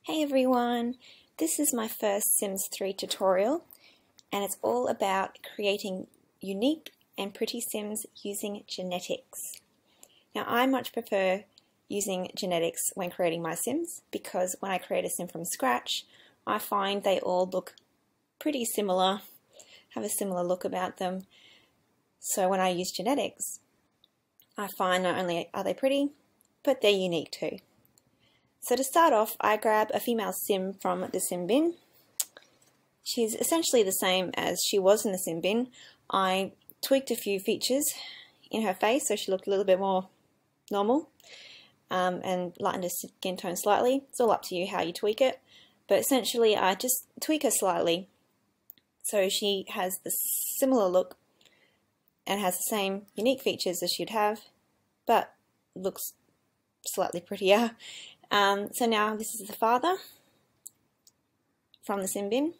Hey everyone, this is my first Sims 3 tutorial and it's all about creating unique and pretty Sims using genetics. Now I much prefer using genetics when creating my Sims because when I create a Sim from scratch I find they all look pretty similar, have a similar look about them. So when I use genetics I find not only are they pretty but they're unique too. So to start off, I grab a female Sim from the Sim bin. She's essentially the same as she was in the Sim bin. I tweaked a few features in her face so she looked a little bit more normal and lightened her skin tone slightly. It's all up to you how you tweak it, but essentially I just tweak her slightly so she has the similar look and has the same unique features as she'd have, but looks slightly prettier. So now this is the father from the Sim bin.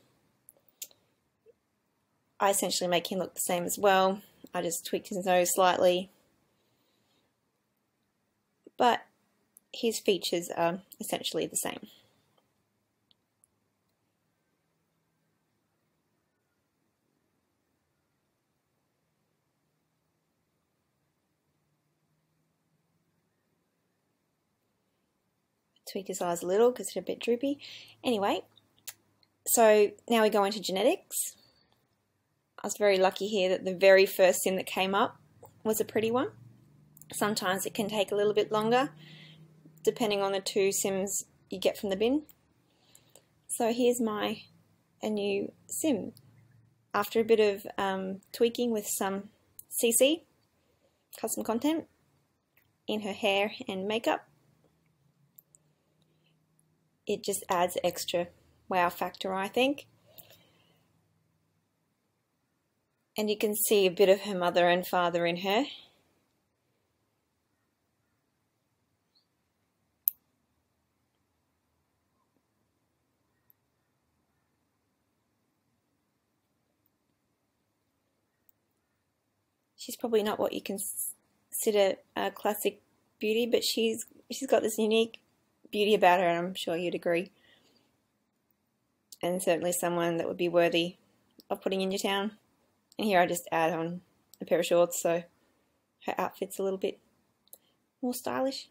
I essentially make him look the same as well. I just tweaked his nose slightly, but his features are essentially the same. Tweak his eyes a little because they're a bit droopy. Anyway, so now we go into genetics. I was very lucky here that the very first Sim that came up was a pretty one. Sometimes it can take a little bit longer depending on the two Sims you get from the bin. So here's a new Sim. After a bit of tweaking with some CC, custom content, in her hair and makeup, it just adds extra wow factor, I think. And you can see a bit of her mother and father in her. She's probably not what you consider a classic beauty, but she's got this unique beauty about her, and I'm sure you'd agree. And certainly someone that would be worthy of putting in your town. And here I just add on a pair of shorts so her outfit's a little bit more stylish.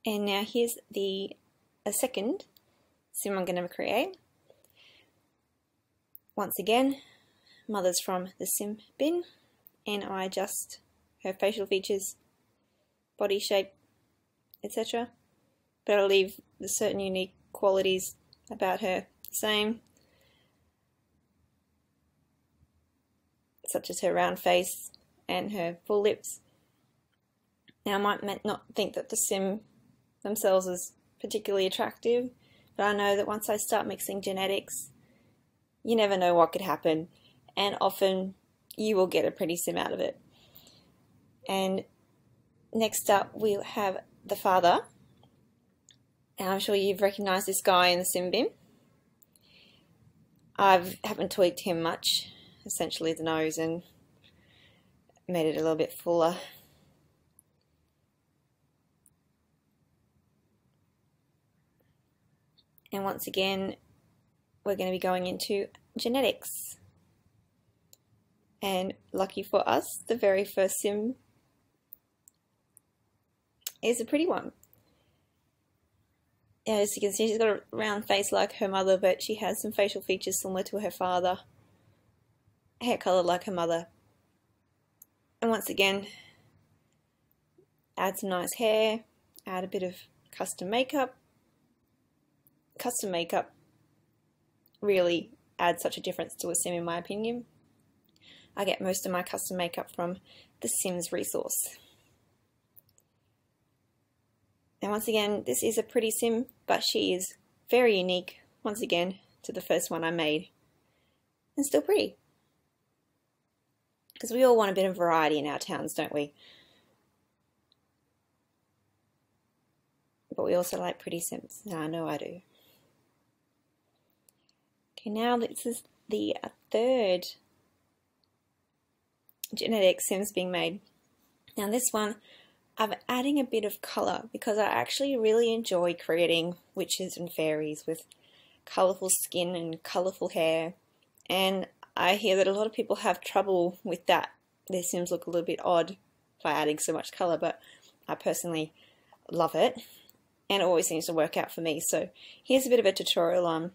And now here's a second Sim I'm going to create. Once again, mother's from the Sim bin, and I adjust her facial features, body shape, etc. But I'll leave the certain unique qualities about her the same, such as her round face and her full lips. Now I might not think that the Sim themselves is particularly attractive, but I know that once I start mixing genetics, you never know what could happen, and often you will get a pretty Sim out of it. And next up we'll have the father. And I'm sure you've recognised this guy in the Sim bin. I haven't tweaked him much, essentially the nose, and made it a little bit fuller. And once again, we're going to be going into genetics. And lucky for us, the very first Sim is a pretty one. As you can see, she's got a round face like her mother, but she has some facial features similar to her father, hair colour like her mother. And once again, add some nice hair, add a bit of custom makeup. Custom makeup really adds such a difference to a Sim, in my opinion. I get most of my custom makeup from the Sims resource. And once again, this is a pretty Sim, but she is very unique, once again, to the first one I made. And still pretty. Because we all want a bit of variety in our towns, don't we? But we also like pretty Sims. Now I know I do. Okay, now this is the third genetic Sims being made. Now this one I'm adding a bit of colour because I actually really enjoy creating witches and fairies with colourful skin and colourful hair, and I hear that a lot of people have trouble with that. Their Sims look a little bit odd by adding so much colour, but I personally love it, and it always seems to work out for me. So here's a bit of a tutorial on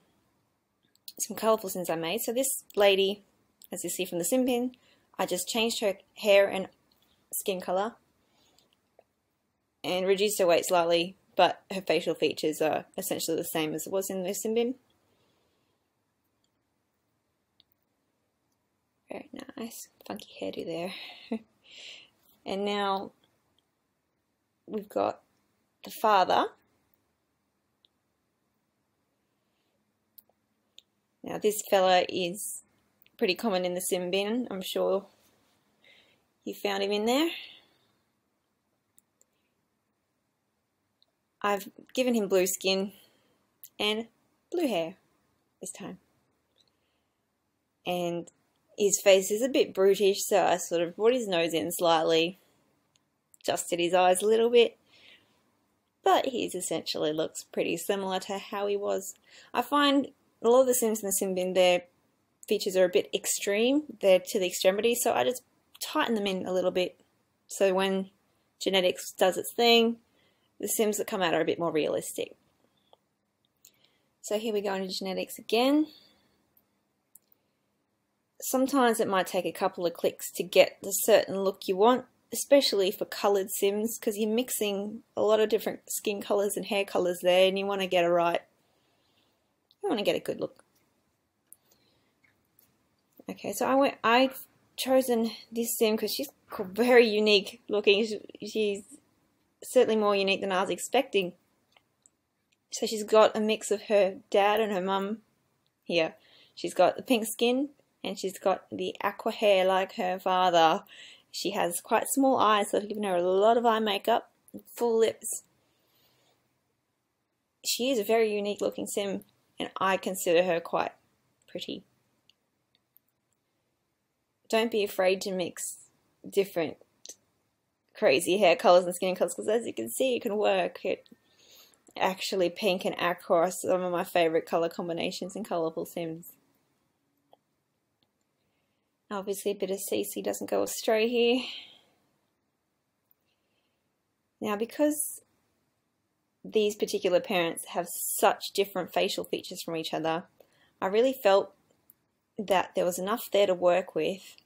some colourful Sims I made. So this lady, as you see from the sim bin, I just changed her hair and skin colour and reduced her weight slightly, but her facial features are essentially the same as it was in the sim bin. Very nice, funky hairdo there. And now we've got the father. Now this fella is pretty common in the sim bin. I'm sure you found him in there. I've given him blue skin and blue hair this time. And his face is a bit brutish, so I sort of brought his nose in slightly, adjusted his eyes a little bit, but he essentially looks pretty similar to how he was. I find a lot of the Sims in the sim bin, their features are a bit extreme. They're to the extremity, so I just tighten them in a little bit. So when genetics does its thing, the Sims that come out are a bit more realistic. So here we go into genetics again. Sometimes it might take a couple of clicks to get the certain look you want, especially for coloured Sims, because you're mixing a lot of different skin colours and hair colours there, and you want to get it right. You want to get a good look. Okay, so I've chosen this Sim because she's very unique looking. She's certainly more unique than I was expecting. So she's got a mix of her dad and her mum here. She's got the pink skin, and she's got the aqua hair like her father. She has quite small eyes, so I've given her a lot of eye makeup and full lips. She is a very unique looking Sim, and I consider her quite pretty. Don't be afraid to mix different crazy hair colours and skin colours, because as you can see, it can work. Actually, pink and aqua are some of my favourite colour combinations in colourful Sims. Obviously a bit of CC doesn't go astray here. Now because these particular parents have such different facial features from each other, I really felt that there was enough there to work with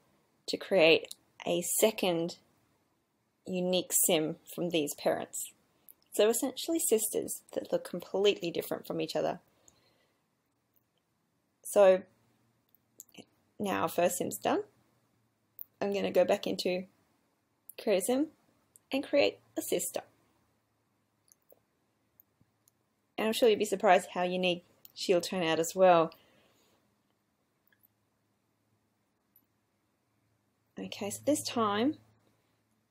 to create a second unique Sim from these parents. So essentially sisters that look completely different from each other. So now our first Sim's done. I'm going to go back into create a Sim and create a sister. And I'm sure you'll be surprised how unique she'll turn out as well. Okay, so this time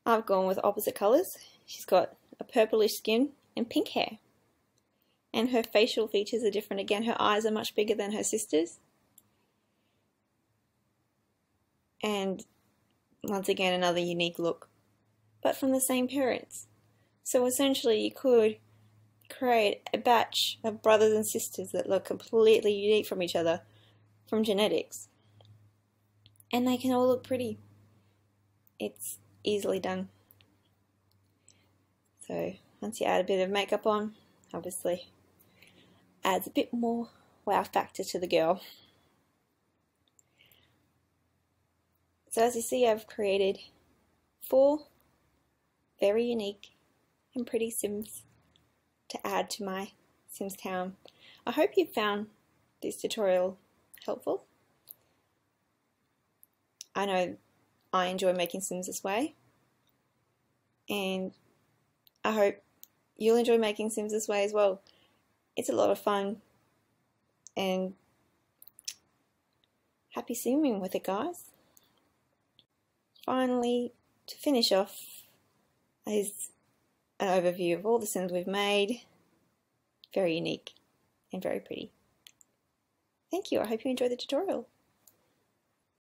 I've gone with opposite colours. She's got a purplish skin and pink hair. And her facial features are different again. Her eyes are much bigger than her sister's. And once again, another unique look, but from the same parents. So essentially you could create a batch of brothers and sisters that look completely unique from each other from genetics. And they can all look pretty. It's easily done. So once you add a bit of makeup on, obviously adds a bit more wow factor to the girl. So as you see, I've created 4 very unique and pretty Sims to add to my Sims town. I hope you found this tutorial helpful. I know I enjoy making Sims this way, and I hope you'll enjoy making Sims this way as well. It's a lot of fun, and happy simming with it, guys. Finally, to finish off, is an overview of all the Sims we've made. Very unique and very pretty. Thank you. I hope you enjoyed the tutorial.